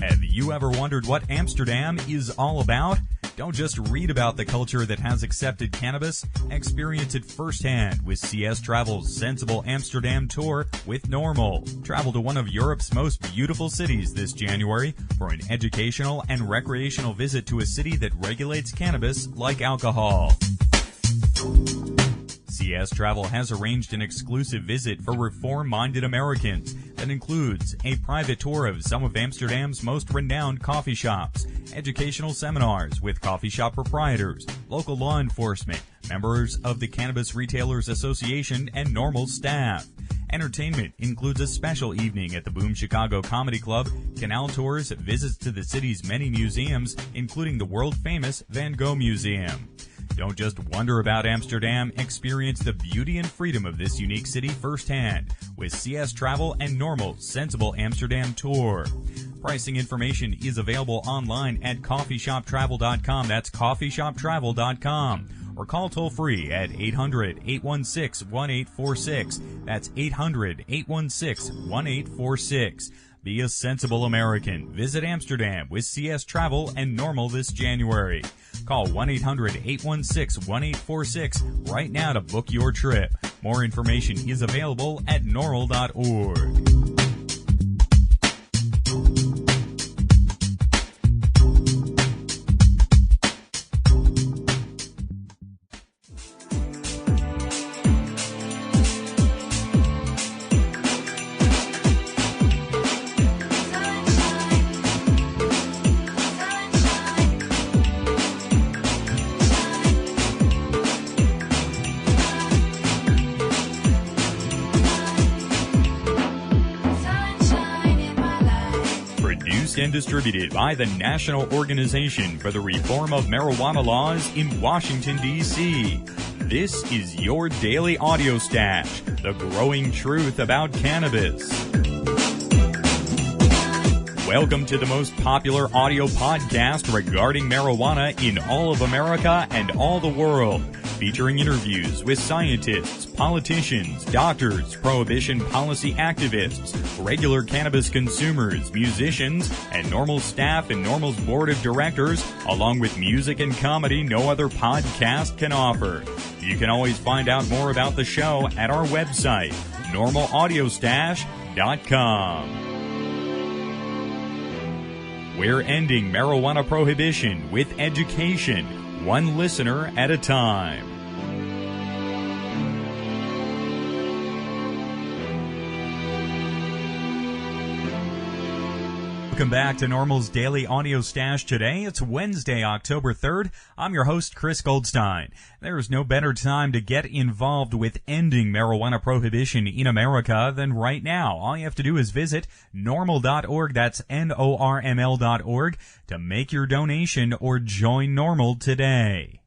Have you ever wondered what Amsterdam is all about? Don't just read about the culture that has accepted cannabis. Experience it firsthand with CS Travel's Sensible Amsterdam Tour with NORML. Travel to one of Europe's most beautiful cities this January for an educational and recreational visit to a city that regulates cannabis like alcohol. CS Travel has arranged an exclusive visit for reform-minded Americans that includes a private tour of some of Amsterdam's most renowned coffee shops, educational seminars with coffee shop proprietors, local law enforcement, members of the Cannabis Retailers Association, and NORML staff. Entertainment includes a special evening at the Boom Chicago Comedy Club, canal tours, visits to the city's many museums, including the world-famous Van Gogh Museum. Don't just wonder about Amsterdam, experience the beauty and freedom of this unique city firsthand with CS Travel and NORML's Sensible Amsterdam Tour. Pricing information is available online at coffeeshoptravel.com. That's coffeeshoptravel.com. Or call toll-free at 800-816-1846. That's 800-816-1846. Be a sensible American. Visit Amsterdam with CS Travel and NORML this January. Call 1-800-816-1846 right now to book your trip. More information is available at NORML.org. And distributed by the National Organization for the Reform of Marijuana Laws in Washington, D.C. This is your daily audio stash, the growing truth about cannabis. Welcome to the most popular audio podcast regarding marijuana in all of America and all the world, featuring interviews with scientists, politicians, doctors, prohibition policy activists, regular cannabis consumers, musicians, and NORML staff and NORML's board of directors, along with music and comedy no other podcast can offer. You can always find out more about the show at our website, NORMLAudiostash.com. We're ending marijuana prohibition with education, one listener at a time. Welcome back to NORML's Daily Audio Stash today. It's Wednesday, October 3rd. I'm your host, Chris Goldstein. There's no better time to get involved with ending marijuana prohibition in America than right now. All you have to do is visit NORML.org, that's NORML.org, to make your donation or join NORML today.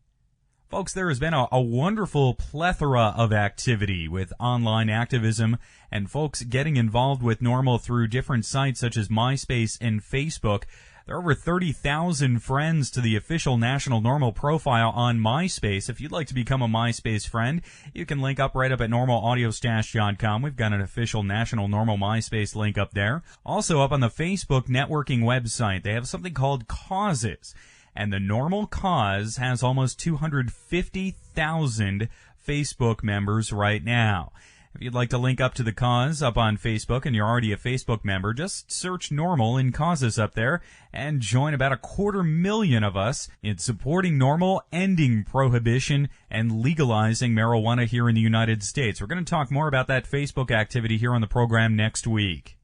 Folks, there has been a wonderful plethora of activity with online activism and folks getting involved with NORML through different sites such as MySpace and Facebook. There are over 30,000 friends to the official National NORML profile on MySpace. If you'd like to become a MySpace friend, you can link up right up at NORMLAudiostash.com. We've got an official National NORML MySpace link up there. Also up on the Facebook networking website, they have something called Causes. And the NORML Cause has almost 250,000 Facebook members right now. If you'd like to link up to the cause up on Facebook and you're already a Facebook member, just search NORML in Causes up there and join about 250,000 of us in supporting NORML, ending prohibition, and legalizing marijuana here in the United States. We're going to talk more about that Facebook activity here on the program next week.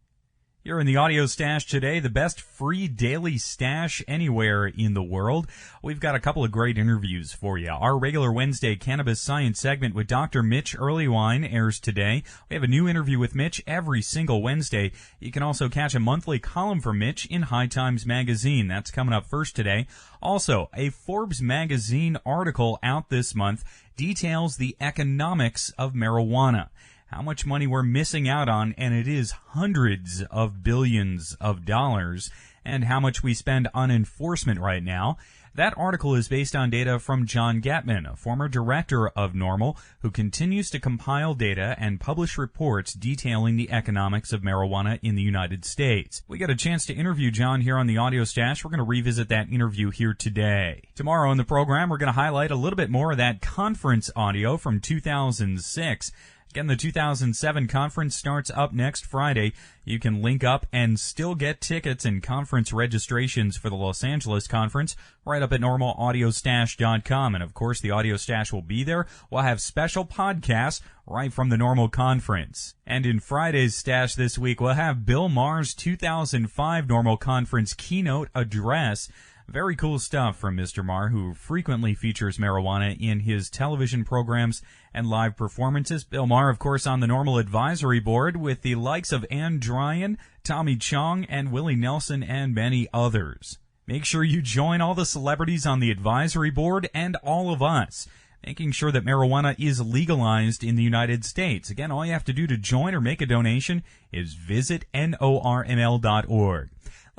Here in the Audio Stash today, the best free daily stash anywhere in the world. We've got a couple of great interviews for you. Our regular Wednesday Cannabis Science segment with Dr. Mitch Earlywine airs today. We have a new interview with Mitch every single Wednesday. You can also catch a monthly column from Mitch in High Times Magazine. That's coming up first today. Also, a Forbes magazine article out this month details the economics of marijuana. How much money we're missing out on, and it is hundreds of billions of dollars, and how much we spend on enforcement right now. That article is based on data from John Getman, a former director of NORML, who continues to compile data and publish reports detailing the economics of marijuana in the United States. We got a chance to interview John here on the Audio Stash. We're going to revisit that interview here today. Tomorrow in the program, we're going to highlight a little bit more of that conference audio from 2006. Again, the 2007 conference starts up next Friday. You can link up and still get tickets and conference registrations for the Los Angeles conference right up at NORMLAudioStash.com. And, of course, the Audio Stash will be there. We'll have special podcasts right from the NORML conference. And in Friday's Stash this week, we'll have Bill Maher's 2005 NORML conference keynote address. Very cool stuff from Mr. Maher, who frequently features marijuana in his television programs and live performances. Bill Maher, of course, on the NORML advisory board with the likes of Ann Dryan, Tommy Chong, and Willie Nelson, and many others. Make sure you join all the celebrities on the advisory board and all of us, making sure that marijuana is legalized in the United States. Again, all you have to do to join or make a donation is visit norml.org.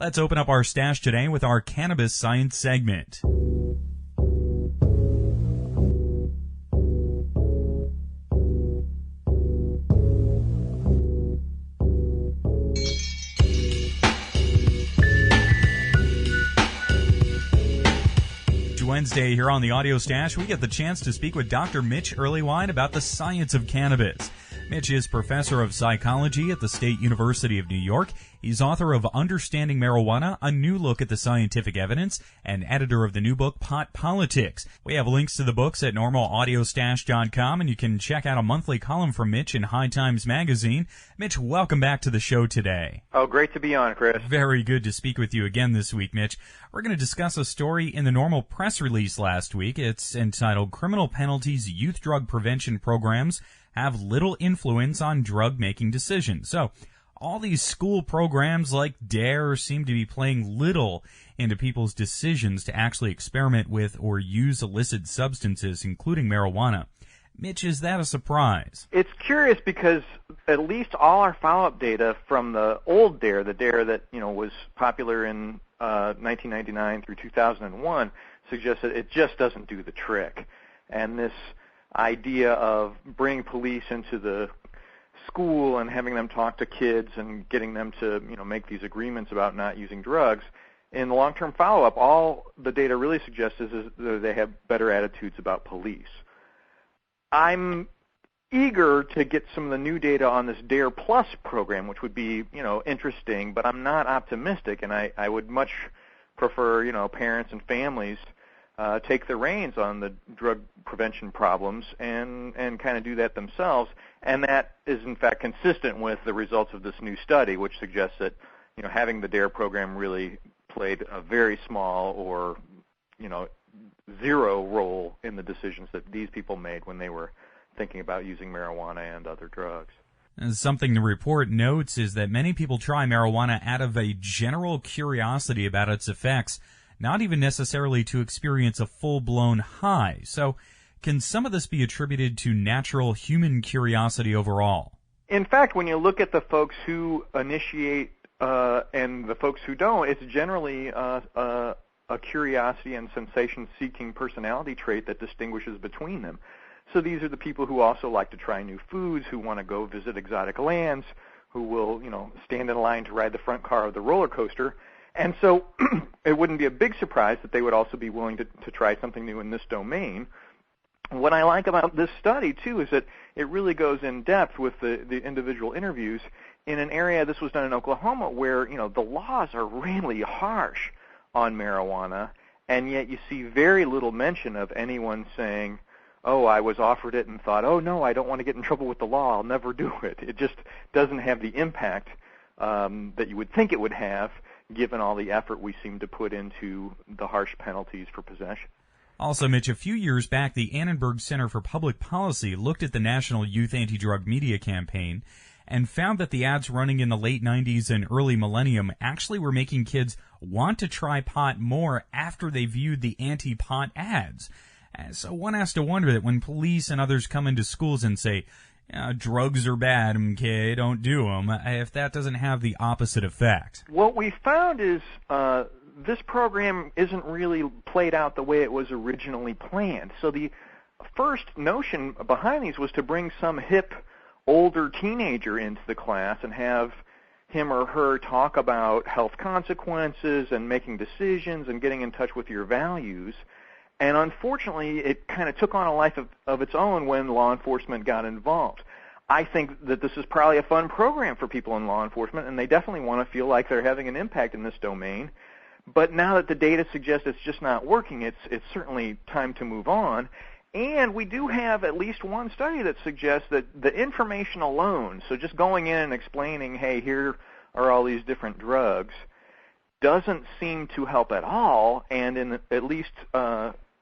Let's open up our stash today with our Cannabis Science segment. Wednesday here on the Audio Stash, we get the chance to speak with Dr. Mitch Earlywine about the science of cannabis. Mitch is professor of psychology at the State University of New York. He's author of Understanding Marijuana, A New Look at the Scientific Evidence, and editor of the new book, Pot Politics. We have links to the books at NORMLAudioStash.com, and you can check out a monthly column from Mitch in High Times Magazine. Mitch, welcome back to the show today. Oh, great to be on, Chris. Very good to speak with you again this week, Mitch. We're going to discuss a story in the NORML press release last week. It's entitled Criminal Penalties Youth Drug Prevention Programs Have Little Influence on Drug-Making Decisions. So, all these school programs like DARE seem to be playing little into people's decisions to actually experiment with or use illicit substances, including marijuana. Mitch, is that a surprise? It's curious because at least all our follow-up data from the old DARE, the DARE that was popular in 1999 through 2001, suggests that it just doesn't do the trick. And this idea of bringing police into the school and having them talk to kids and getting them to make these agreements about not using drugs, in the long-term follow-up, all the data really suggests is that they have better attitudes about police. I'm eager to get some of the new data on this DARE Plus program, which would be interesting, but I'm not optimistic, and I would much prefer parents and families take the reins on the drug prevention problems and kind of do that themselves. And that is, in fact, consistent with the results of this new study, which suggests that having the DARE program really played a very small or zero role in the decisions that these people made when they were thinking about using marijuana and other drugs. And something the report notes is that many people try marijuana out of a general curiosity about its effects, not even necessarily to experience a full-blown high. So, can some of this be attributed to natural human curiosity overall? In fact, when you look at the folks who initiate and the folks who don't, it's generally a curiosity and sensation-seeking personality trait that distinguishes between them. So these are the people who also like to try new foods, who want to go visit exotic lands, who will, stand in line to ride the front car of the roller coaster. And so it wouldn't be a big surprise that they would also be willing to try something new in this domain. What I like about this study, too, is that it really goes in depth with the individual interviews in an area, this was done in Oklahoma, where, the laws are really harsh on marijuana, and yet you see very little mention of anyone saying, oh, I was offered it and thought, oh, no, I don't want to get in trouble with the law, I'll never do it. It just doesn't have the impact that you would think it would have, given all the effort we seem to put into the harsh penalties for possession. Also, Mitch, a few years back, the Annenberg Center for Public Policy looked at the National Youth Anti-Drug Media Campaign and found that the ads running in the late 90s and early millennium actually were making kids want to try pot more after they viewed the anti-pot ads. So one has to wonder that when police and others come into schools and say, drugs are bad, okay, don't do them, if that doesn't have the opposite effect. What we found is this program isn't really played out the way it was originally planned. So the first notion behind these was to bring some hip, older teenager into the class and have him or her talk about health consequences and making decisions and getting in touch with your values. And unfortunately, it kind of took on a life of its own when law enforcement got involved. I think that this is probably a fun program for people in law enforcement, and they definitely want to feel like they're having an impact in this domain. But now that the data suggests it's just not working, it's certainly time to move on. And we do have at least one study that suggests that the information alone, so just going in and explaining, hey, here are all these different drugs, doesn't seem to help at all. And in at least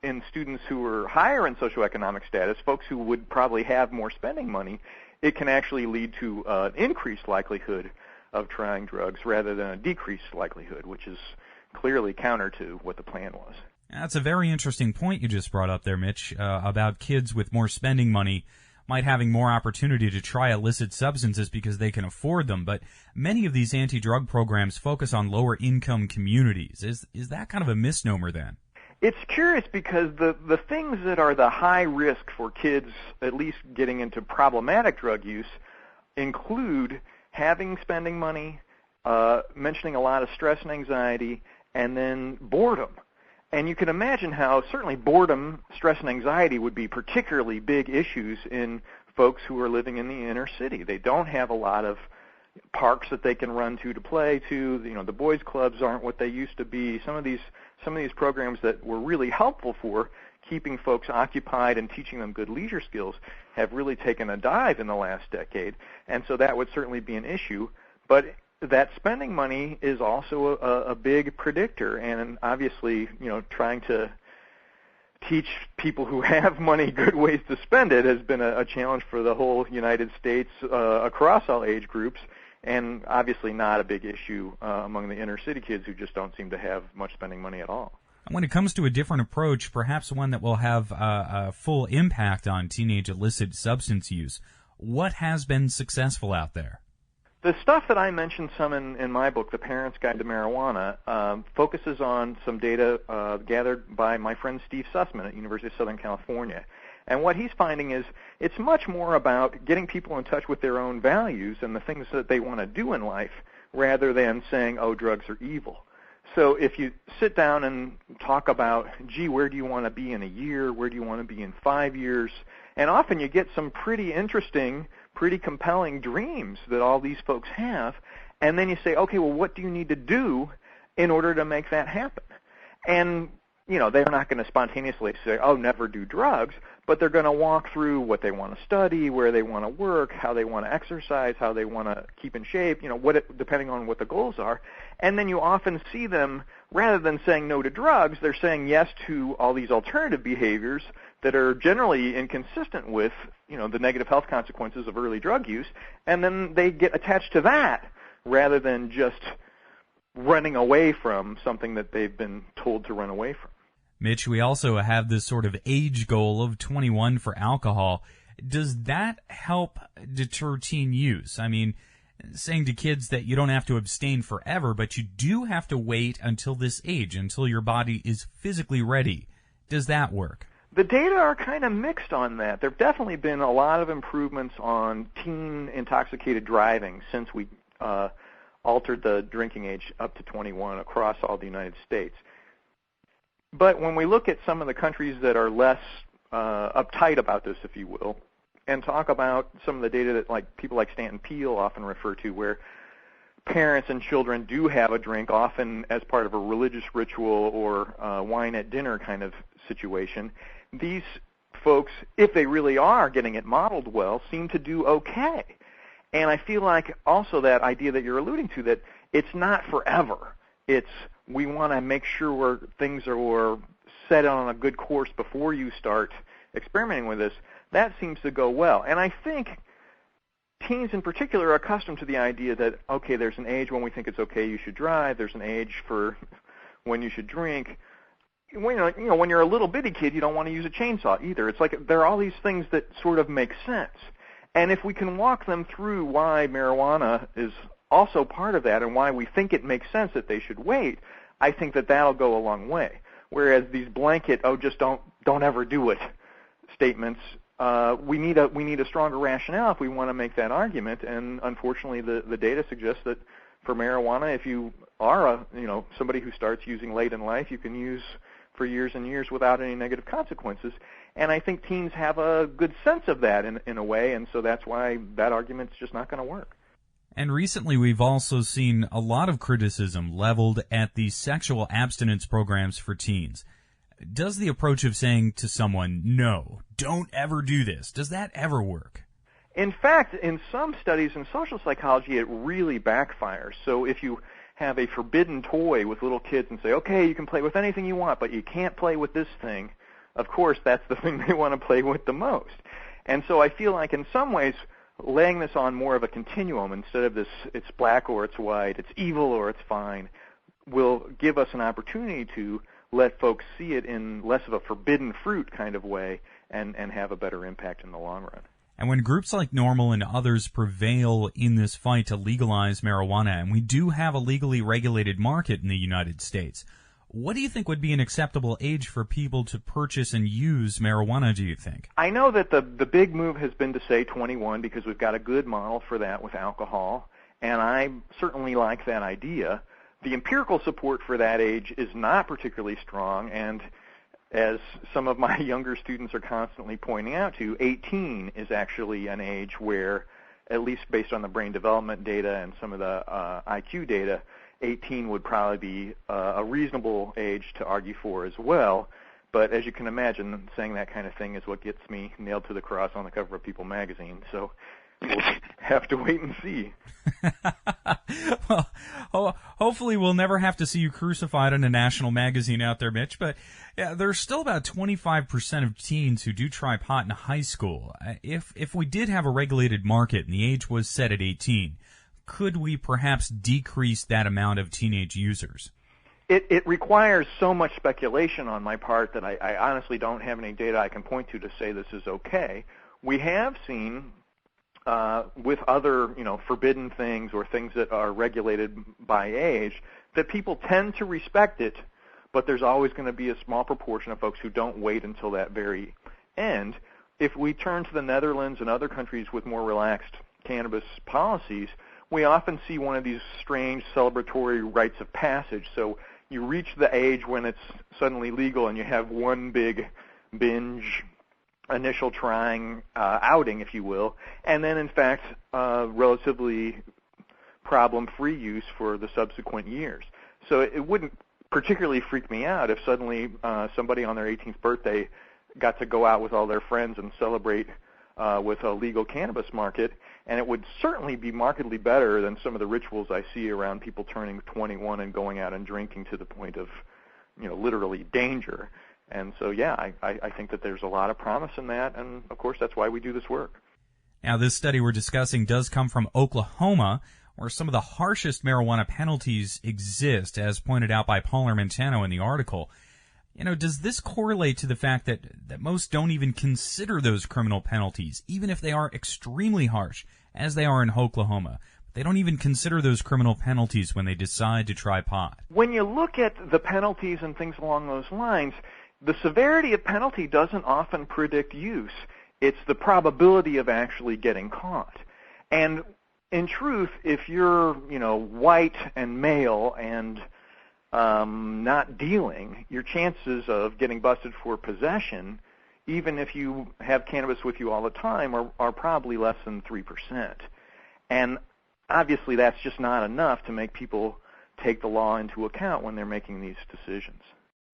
in students who are higher in socioeconomic status, folks who would probably have more spending money, it can actually lead to an increased likelihood of trying drugs rather than a decreased likelihood, which is clearly counter to what the plan was. That's a very interesting point you just brought up there, Mitch, about kids with more spending money might having more opportunity to try illicit substances because they can afford them. But many of these anti-drug programs focus on lower-income communities. Is that kind of a misnomer then? It's curious because the things that are the high risk for kids at least getting into problematic drug use include having spending money, mentioning a lot of stress and anxiety, and then boredom. And you can imagine how certainly boredom, stress, and anxiety would be particularly big issues in folks who are living in the inner city. They don't have a lot of parks that they can run to play to. You know, the boys' clubs aren't what they used to be. Some of these programs that were really helpful for keeping folks occupied and teaching them good leisure skills have really taken a dive in the last decade. And so that would certainly be an issue. But that spending money is also a big predictor, and obviously, you know, trying to teach people who have money good ways to spend it has been a challenge for the whole United States across all age groups, and obviously not a big issue among the inner city kids who just don't seem to have much spending money at all. When it comes to a different approach, perhaps one that will have a full impact on teenage illicit substance use, what has been successful out there? The stuff that I mentioned some in my book, The Parent's Guide to Marijuana, focuses on some data gathered by my friend Steve Sussman at University of Southern California. And what he's finding is it's much more about getting people in touch with their own values and the things that they want to do in life rather than saying, oh, drugs are evil. So if you sit down and talk about, gee, where do you want to be in a year? Where do you want to be in 5 years? And often you get some pretty interesting, pretty compelling dreams that all these folks have. And then you say, okay, well, what do you need to do in order to make that happen? And, you know, they're not going to spontaneously say, oh, never do drugs, but they're going to walk through what they want to study, where they want to work, how they want to exercise, how they want to keep in shape, you know, depending on what the goals are. And then you often see them, rather than saying no to drugs, they're saying yes to all these alternative behaviors that are generally inconsistent with, you know, the negative health consequences of early drug use, and then they get attached to that rather than just running away from something that they've been told to run away from. Mitch, we also have this sort of age goal of 21 for alcohol. Does that help deter teen use? I mean, saying to kids that you don't have to abstain forever, but you do have to wait until this age, until your body is physically ready. Does that work? The data are kind of mixed on that. There have definitely been a lot of improvements on teen intoxicated driving since we altered the drinking age up to 21 across all the United States. But when we look at some of the countries that are less uptight about this, if you will, and talk about some of the data that like people like Stanton Peele often refer to, where parents and children do have a drink, often as part of a religious ritual or wine at dinner kind of situation, these folks, if they really are getting it modeled well, seem to do okay. And I feel like also that idea that you're alluding to, that it's not forever. It's we want to make sure things are set on a good course before you start experimenting with this. That seems to go well. And I think teens in particular are accustomed to the idea that, okay, there's an age when we think it's okay you should drive, there's an age for when you should drink. When you're a little bitty kid, you don't want to use a chainsaw either. It's like there are all these things that sort of make sense. And if we can walk them through why marijuana is also part of that and why we think it makes sense that they should wait, I think that that'll go a long way. Whereas these blanket, just don't ever do it statements, we need a stronger rationale if we want to make that argument. And unfortunately, the data suggests that for marijuana, if you are somebody who starts using late in life, you can use for years and years without any negative consequences. And I think teens have a good sense of that in a way, and so that's why that argument's just not going to work. And recently we've also seen a lot of criticism leveled at the sexual abstinence programs for teens. Does the approach of saying to someone, no, don't ever do this, does that ever work? In fact, in some studies in social psychology, it really backfires. So if you have a forbidden toy with little kids and say, okay, you can play with anything you want, but you can't play with this thing, of course, that's the thing they want to play with the most. And so I feel like in some ways, laying this on more of a continuum instead of this, it's black or it's white, it's evil or it's fine, will give us an opportunity to let folks see it in less of a forbidden fruit kind of way and have a better impact in the long run. And when groups like NORML and others prevail in this fight to legalize marijuana, and we do have a legally regulated market in the United States, what do you think would be an acceptable age for people to purchase and use marijuana, do you think? I know that the big move has been to say 21 because we've got a good model for that with alcohol, and I certainly like that idea. The empirical support for that age is not particularly strong, and as some of my younger students are constantly pointing out to, 18 is actually an age where, at least based on the brain development data and some of the IQ data, 18 would probably be a reasonable age to argue for as well. But as you can imagine, saying that kind of thing is what gets me nailed to the cross on the cover of People magazine. So we'll have to wait and see. Well, hopefully we'll never have to see you crucified in a national magazine out there, Mitch. But yeah, there's still about 25% of teens who do try pot in high school. If we did have a regulated market and the age was set at 18, could we perhaps decrease that amount of teenage users? It requires so much speculation on my part that I honestly don't have any data I can point to say this is okay. We have seen with other, forbidden things or things that are regulated by age, that people tend to respect it, but there's always going to be a small proportion of folks who don't wait until that very end. If we turn to the Netherlands and other countries with more relaxed cannabis policies, we often see one of these strange celebratory rites of passage. So you reach the age when it's suddenly legal and you have one big binge initial trying outing, if you will, and then, in fact, relatively problem-free use for the subsequent years. So it wouldn't particularly freak me out if suddenly somebody on their 18th birthday got to go out with all their friends and celebrate with a legal cannabis market, and it would certainly be markedly better than some of the rituals I see around people turning 21 and going out and drinking to the point of, literally danger. And so, yeah, I think that there's a lot of promise in that, and of course that's why we do this work. Now, this study we're discussing does come from Oklahoma, where some of the harshest marijuana penalties exist, as pointed out by Paul Armentano in the article. Does this correlate to the fact that most don't even consider those criminal penalties, even if they are extremely harsh, as they are in Oklahoma? They don't even consider those criminal penalties when they decide to try pot. When you look at the penalties and things along those lines, the severity of penalty doesn't often predict use. It's the probability of actually getting caught. And in truth, if you're, white and male and not dealing, your chances of getting busted for possession, even if you have cannabis with you all the time, are probably less than 3%. And obviously that's just not enough to make people take the law into account when they're making these decisions.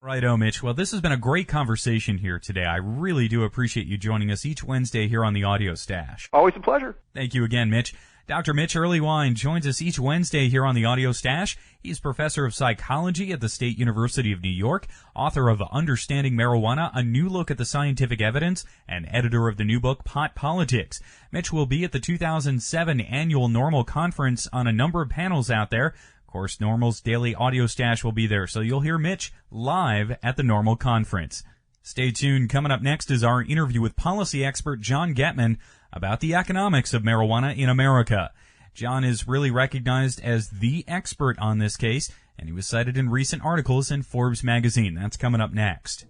Righto, Mitch. Well, this has been a great conversation here today. I really do appreciate you joining us each Wednesday here on the Audio Stash. Always a pleasure. Thank you again, Mitch. Dr. Mitch Earlywine joins us each Wednesday here on the Audio Stash. He's professor of psychology at the State University of New York, author of Understanding Marijuana, A New Look at the Scientific Evidence, and editor of the new book, Pot Politics. Mitch will be at the 2007 annual NORML conference on a number of panels out there. Of course, NORML's daily Audio Stash will be there, so you'll hear Mitch live at the NORML conference. Stay tuned. Coming up next is our interview with policy expert John Getman about the economics of marijuana in America. John is really recognized as the expert on this case, and he was cited in recent articles in Forbes magazine. That's coming up next.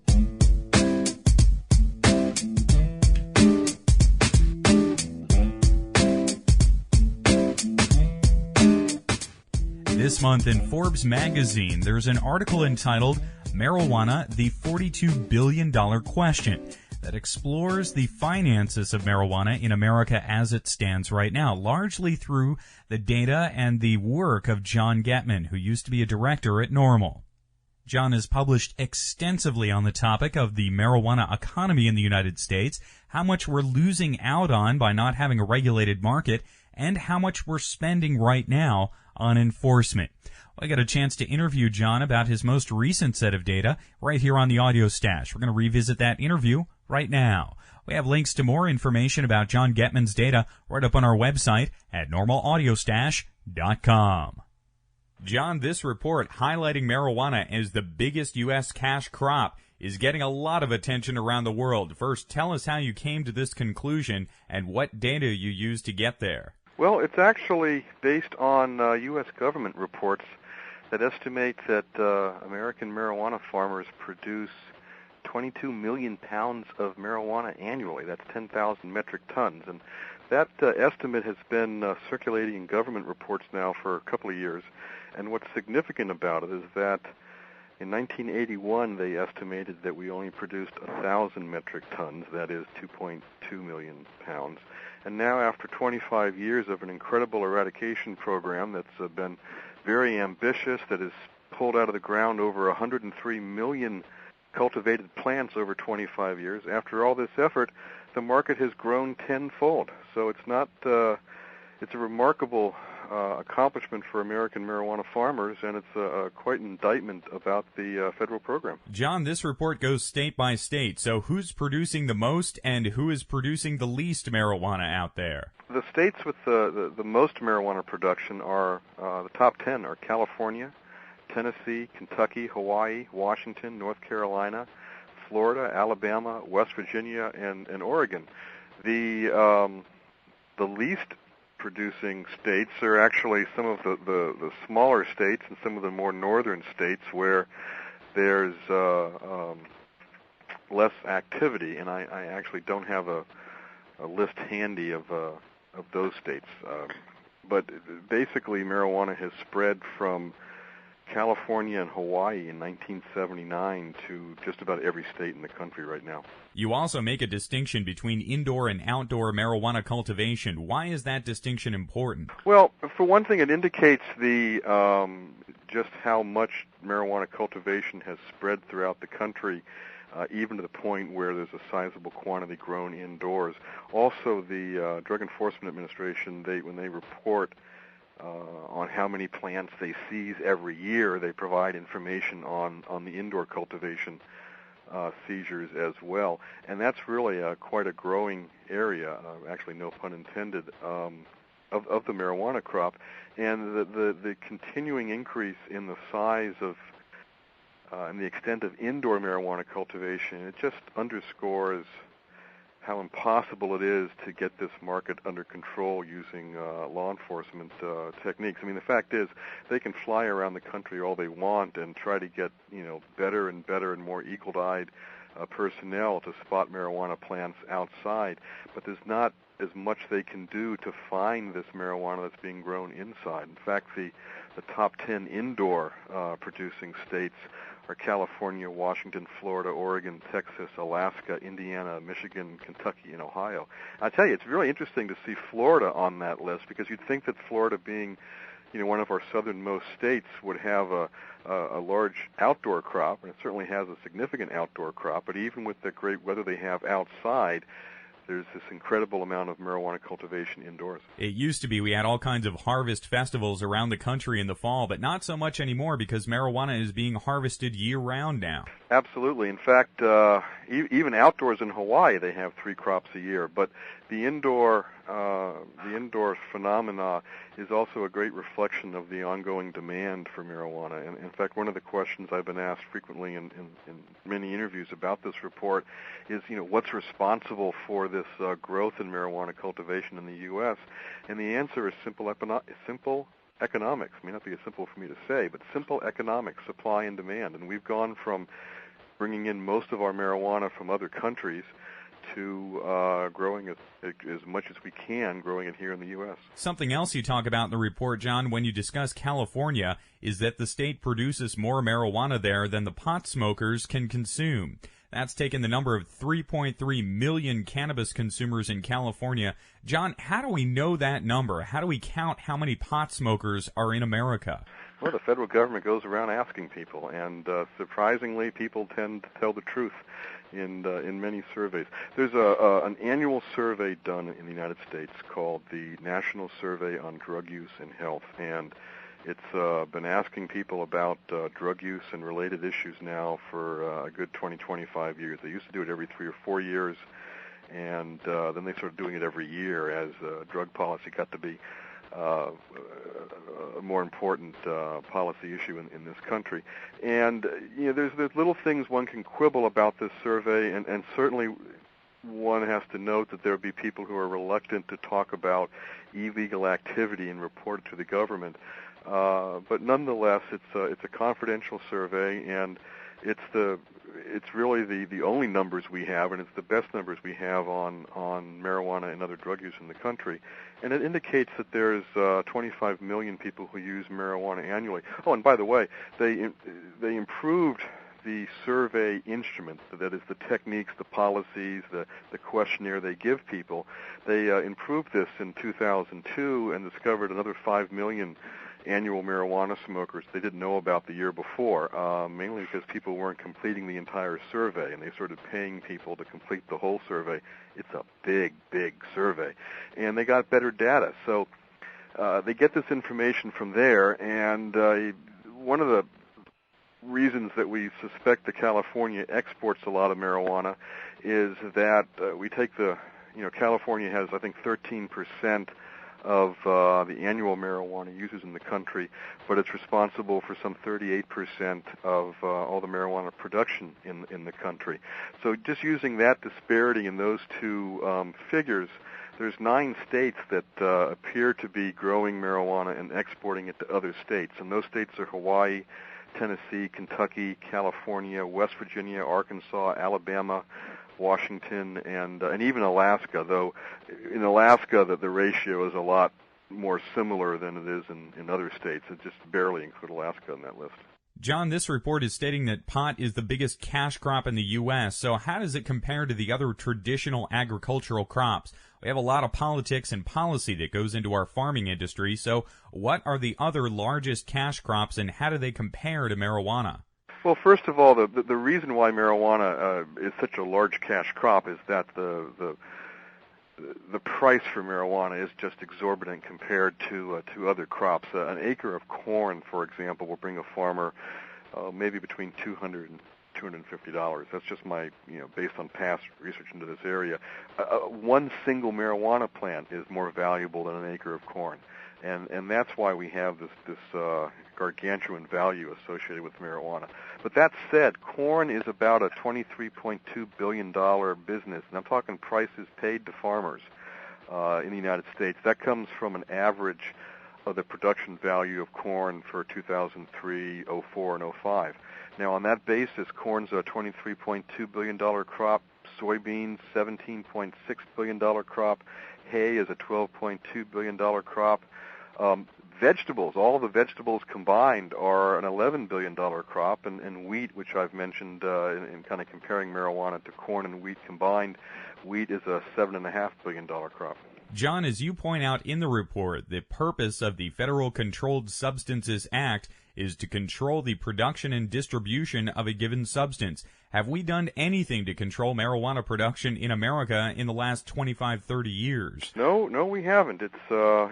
This month in Forbes magazine, there's an article entitled Marijuana, the $42 Billion Question, that explores the finances of marijuana in America as it stands right now, largely through the data and the work of John Getman, who used to be a director at NORML. John has published extensively on the topic of the marijuana economy in the United States, how much we're losing out on by not having a regulated market, and how much we're spending right now on enforcement. I got a chance to interview John about his most recent set of data right here on the Audio Stash. We're going to revisit that interview right now. We have links to more information about John Getman's data right up on our website at normalaudiostash.com. John, this report highlighting marijuana as the biggest U.S. cash crop is getting a lot of attention around the world. First, tell us how you came to this conclusion and what data you used to get there. Well, it's actually based on U.S. government reports that estimate that American marijuana farmers produce 22 million pounds of marijuana annually. That's 10,000 metric tons. And that estimate has been circulating in government reports now for a couple of years. And what's significant about it is that in 1981, they estimated that we only produced 1,000 metric tons, that is 2.2 million pounds. And now, after 25 years of an incredible eradication program that's been very ambitious, that has pulled out of the ground over 103 million cultivated plants over 25 years, after all this effort, the market has grown tenfold. So it's not, it's a remarkable accomplishment for American marijuana farmers, and it's quite an indictment about the federal program. John, this report goes state by state, so who's producing the most and who is producing the least marijuana out there? The states with the most marijuana production are, the top 10 are California, Tennessee, Kentucky, Hawaii, Washington, North Carolina, Florida, Alabama, West Virginia, and Oregon. The least producing states are actually some of the smaller states and some of the more northern states where there's less activity, and I actually don't have a list handy of those states. But basically, marijuana has spread from California and Hawaii in 1979 to just about every state in the country right now. You also make a distinction between indoor and outdoor marijuana cultivation. Why is that distinction important? Well, for one thing, it indicates the just how much marijuana cultivation has spread throughout the country, even to the point where there's a sizable quantity grown indoors. Also, the Drug Enforcement Administration, when they report on how many plants they seize every year, they provide information on the indoor cultivation seizures as well. And that's really quite a growing area, actually no pun intended, of the marijuana crop. And the continuing increase in the size of and the extent of indoor marijuana cultivation, it just underscores how impossible it is to get this market under control using law enforcement techniques. I mean, the fact is, they can fly around the country all they want and try to get, better and better and more eagle-eyed personnel to spot marijuana plants outside, but there's not as much they can do to find this marijuana that's being grown inside. In fact, the top 10 indoor producing states are California, Washington, Florida, Oregon, Texas, Alaska, Indiana, Michigan, Kentucky, and Ohio. I tell you, it's really interesting to see Florida on that list, because you'd think that Florida, being one of our southernmost states, would have a large outdoor crop, and it certainly has a significant outdoor crop, but even with the great weather they have outside, there's this incredible amount of marijuana cultivation indoors. It used to be we had all kinds of harvest festivals around the country in the fall, but not so much anymore because marijuana is being harvested year-round now. Absolutely. In fact, even outdoors in Hawaii, they have 3 crops a year. But the indoor phenomena is also a great reflection of the ongoing demand for marijuana. And in fact, one of the questions I've been asked frequently in many interviews about this report is, what's responsible for this growth in marijuana cultivation in the U.S.? And the answer is simple economics. It may not be as simple for me to say, but simple economics, supply and demand. And we've gone from bringing in most of our marijuana from other countries to growing as much as we can, growing it here in the U.S. Something else you talk about in the report, John, when you discuss California, is that the state produces more marijuana there than the pot smokers can consume. That's taken the number of 3.3 million cannabis consumers in California. John, how do we know that number? How do we count how many pot smokers are in America? Well, the federal government goes around asking people, and surprisingly, people tend to tell the truth in many surveys. There's an annual survey done in the United States called the National Survey on Drug Use and Health, and it's been asking people about drug use and related issues now for a good 20, 25 years. They used to do it every 3 or 4 years, and then they started doing it every year as drug policy got to be a more important policy issue in this country. And there's little things one can quibble about this survey, and certainly one has to note that there will be people who are reluctant to talk about illegal activity and report it to the government. But nonetheless, it's a confidential survey, and it's really the only numbers we have, and it's the best numbers we have on marijuana and other drug use in the country. And it indicates that there's 25 million people who use marijuana annually. Oh, and by the way, they improved the survey instrument, that is the techniques, the policies, the questionnaire they give people. They improved this in 2002 and discovered another 5 million annual marijuana smokers they didn't know about the year before, mainly because people weren't completing the entire survey, and they started paying people to complete the whole survey. It's a big, big survey. And they got better data. So they get this information from there, and one of the reasons that we suspect that California exports a lot of marijuana is that we take California has, I think, 13% of the annual marijuana uses in the country, but it's responsible for some 38% of all the marijuana production in the country. So just using that disparity in those two figures, there's 9 states that appear to be growing marijuana and exporting it to other states, and those states are Hawaii, Tennessee, Kentucky, California, West Virginia, Arkansas, Alabama, Washington, and even Alaska, though in Alaska the ratio is a lot more similar than it is in other states. It just barely include Alaska on that list. John, this report is stating that pot is the biggest cash crop in the U.S., so how does it compare to the other traditional agricultural crops? We have a lot of politics and policy that goes into our farming industry, so what are the other largest cash crops, and how do they compare to marijuana? Well, first of all, the reason why marijuana is such a large cash crop is that the price for marijuana is just exorbitant compared to other crops. An acre of corn, for example, will bring a farmer maybe between $200 and $250. That's just my, based on past research into this area. One single marijuana plant is more valuable than an acre of corn. And that's why we have this gargantuan value associated with marijuana. But that said, corn is about a $23.2 billion business, and I'm talking prices paid to farmers in the United States. That comes from an average of the production value of corn for 2003, 04, and 05. Now, on that basis, corn's a $23.2 billion crop, soybeans, $17.6 billion crop, hay is a $12.2 billion crop. Vegetables, all the vegetables combined are an $11 billion crop, and wheat, which I've mentioned in kind of comparing marijuana to corn and wheat combined, wheat is a $7.5 billion crop. John, as you point out in the report, the purpose of the Federal Controlled Substances Act is to control the production and distribution of a given substance. Have we done anything to control marijuana production in America in the last 25, 30 years? No, we haven't. It's a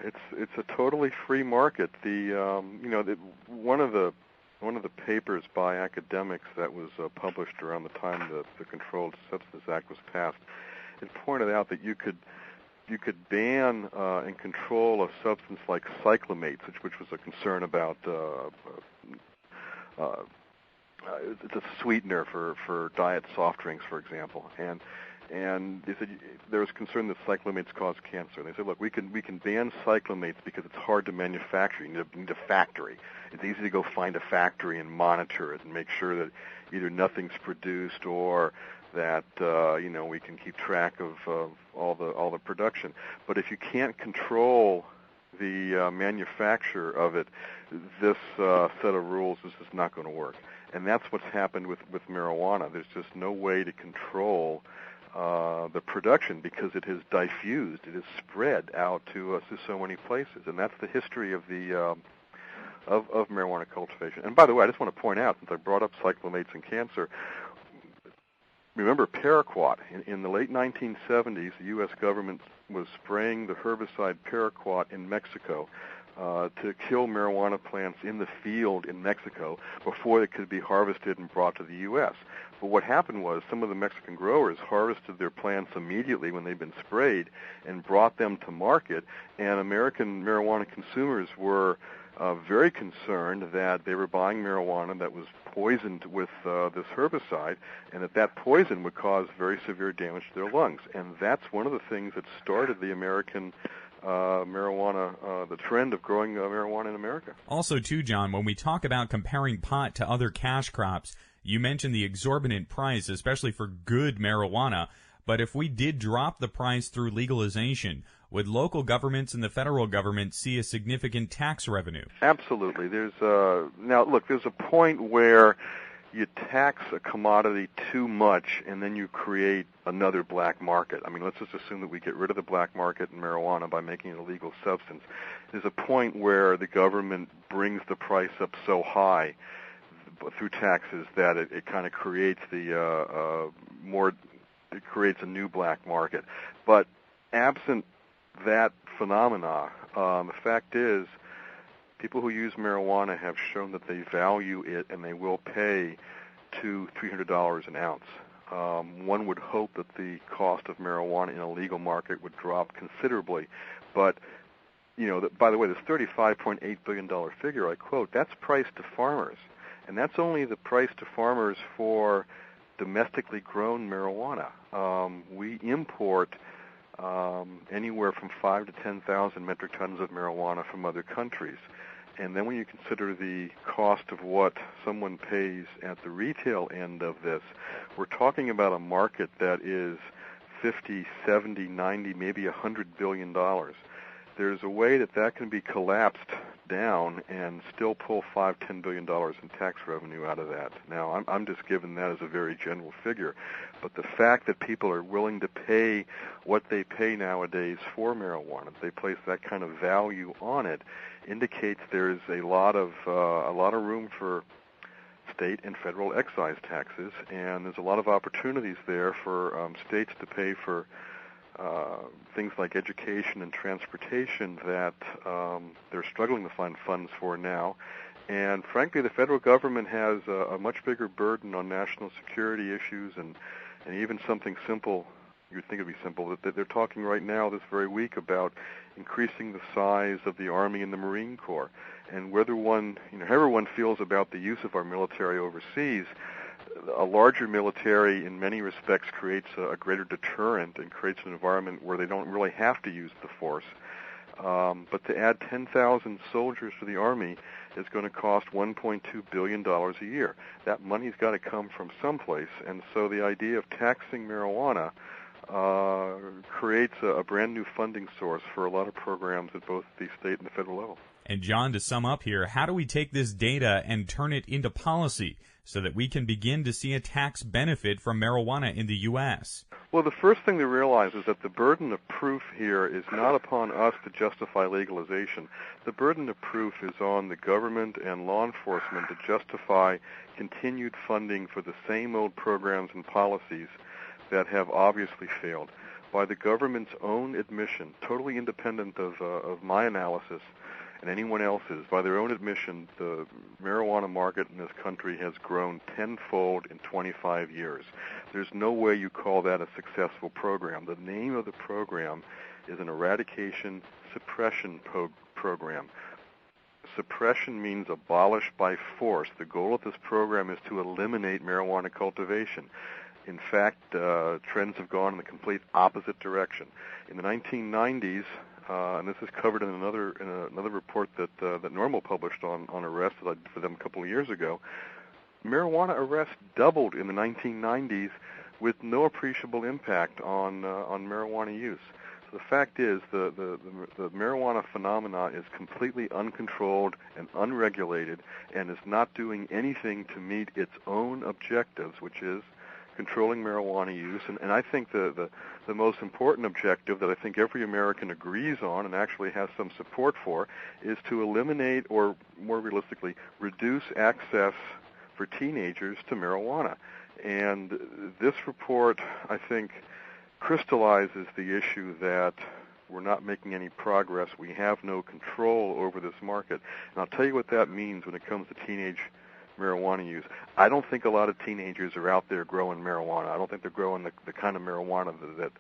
totally free market. One of the papers by academics that was published around the time the Controlled Substances Act was passed, it pointed out that you could ban and control a substance like cyclamates, which was a concern about it's a sweetener for diet soft drinks, for example. And and they said there was concern that cyclamates cause cancer. And they said, look, we can ban cyclamates because it's hard to manufacture. You need a factory. It's easy to go find a factory and monitor it and make sure that either nothing's produced or that we can keep track of all the production. But if you can't control the manufacture of it, this set of rules is just not going to work. And that's what's happened with marijuana. There's just no way to control the production because it has diffused, it has spread out to so many places, and that's the history of the of marijuana cultivation. And by the way, I just want to point out, since I brought up cyclamates and cancer, remember paraquat. In the late 1970s, the U.S. government was spraying the herbicide paraquat in Mexico to kill marijuana plants in the field in Mexico before they could be harvested and brought to the U.S. But what happened was some of the Mexican growers harvested their plants immediately when they'd been sprayed and brought them to market, and American marijuana consumers were very concerned that they were buying marijuana that was poisoned with this herbicide, and that poison would cause very severe damage to their lungs. And that's one of the things that started the American marijuana, the trend of growing marijuana in America. Also, too, John, when we talk about comparing pot to other cash crops, you mentioned the exorbitant price, especially for good marijuana. But if we did drop the price through legalization, would local governments and the federal government see a significant tax revenue? Absolutely. There's a point where you tax a commodity too much and then you create another black market. I mean, let's just assume that we get rid of the black market in marijuana by making it a legal substance. There's a point where the government brings the price up so high through taxes that it kind of creates it creates a new black market. But absent that phenomena, the fact is, people who use marijuana have shown that they value it and they will pay $200-300 an ounce. One would hope that the cost of marijuana in a legal market would drop considerably, but by the way, this $35.8 billion figure I quote, that's priced to farmers, and that's only the price to farmers for domestically grown marijuana. We import anywhere from 5,000 to 10,000 metric tons of marijuana from other countries. And then when you consider the cost of what someone pays at the retail end of this, we're talking about a market that is 50, 70, 90, maybe $100 billion. There's a way that can be collapsed down and still pull $5-10 billion in tax revenue out of that. Now, I'm just giving that as a very general figure, but the fact that people are willing to pay what they pay nowadays for marijuana, they place that kind of value on it, indicates there's a lot of room for state and federal excise taxes, and there's a lot of opportunities there for states to pay for things like education and transportation that they're struggling to find funds for now. And frankly, the federal government has a much bigger burden on national security issues and even something simple. You'd think it'd be simple, that they're talking right now this very week about increasing the size of the Army and the Marine Corps. And whether however one feels about the use of our military overseas, a larger military in many respects creates a greater deterrent and creates an environment where they don't really have to use the force. But to add 10,000 soldiers to the Army is going to cost $1.2 billion a year. That money's got to come from someplace, and so the idea of taxing marijuana creates a brand new funding source for a lot of programs at both the state and the federal level. And John, to sum up here, how do we take this data and turn it into policy so that we can begin to see a tax benefit from marijuana in the U.S.? Well, the first thing to realize is that the burden of proof here is not upon us to justify legalization. The burden of proof is on the government and law enforcement to justify continued funding for the same old programs and policies that have obviously failed. By the government's own admission, totally independent of my analysis and anyone else's, by their own admission, the marijuana market in this country has grown tenfold in 25 years. There's no way you call that a successful program. The name of the program is an eradication suppression program. Suppression means abolish by force. The goal of this program is to eliminate marijuana cultivation. In fact, trends have gone in the complete opposite direction. In the 1990s, and this is covered in another report that NORML published on arrests that I did for them a couple of years ago, marijuana arrests doubled in the 1990s with no appreciable impact on marijuana use. So the fact is the marijuana phenomena is completely uncontrolled and unregulated and is not doing anything to meet its own objectives, which is controlling marijuana use. And I think the most important objective that I think every American agrees on and actually has some support for is to eliminate, or more realistically, reduce access for teenagers to marijuana. And this report, I think, crystallizes the issue that we're not making any progress. We have no control over this market. And I'll tell you what that means when it comes to teenage marijuana use. I don't think a lot of teenagers are out there growing marijuana. I don't think they're growing the kind of marijuana that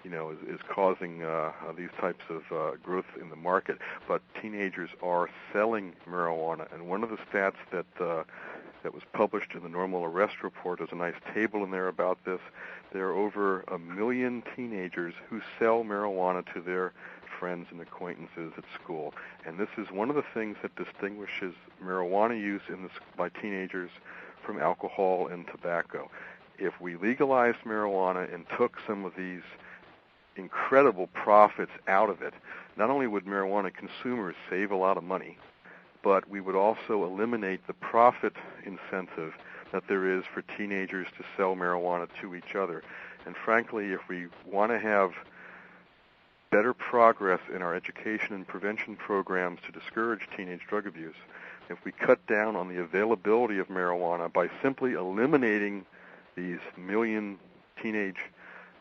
is causing these types of growth in the market. But teenagers are selling marijuana. And one of the stats that was published in the NORML arrest report, there's a nice table in there about this. There are over 1 million teenagers who sell marijuana to their friends and acquaintances at school. And this is one of the things that distinguishes marijuana use by teenagers from alcohol and tobacco. If we legalized marijuana and took some of these incredible profits out of it, not only would marijuana consumers save a lot of money, but we would also eliminate the profit incentive that there is for teenagers to sell marijuana to each other. And frankly, if we want to have better progress in our education and prevention programs to discourage teenage drug abuse, if we cut down on the availability of marijuana by simply eliminating these 1 million teenage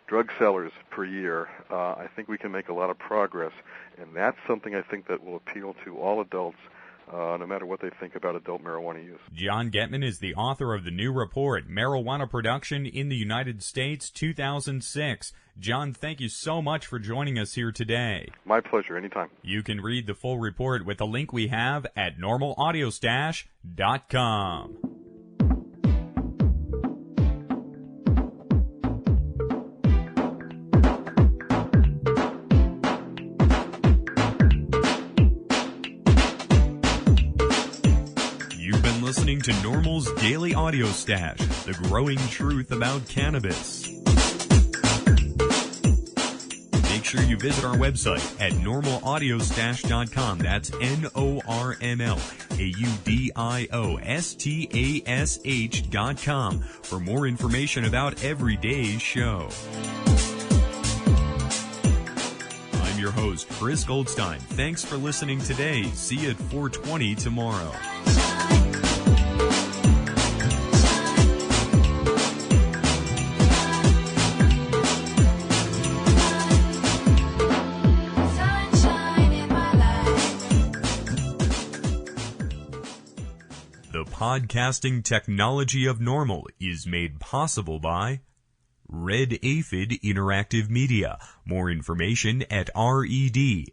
drug sellers per year, I think we can make a lot of progress. And that's something I think that will appeal to all adults, no matter what they think about adult marijuana use. John Getman is the author of the new report, Marijuana Production in the United States, 2006. John, thank you so much for joining us here today. My pleasure, anytime. You can read the full report with the link we have at normalaudiostash.com. Listening to NORML's Daily Audio Stash, the growing truth about cannabis. Make sure you visit our website at normalaudiostash.com. That's NORMLAUDIOSTASH.com for more information about every day's show. I'm your host, Chris Goldstein. Thanks for listening today. See you at 4:20 tomorrow. The podcasting technology of NORML is made possible by Red Aphid Interactive Media. More information at redaphid.com.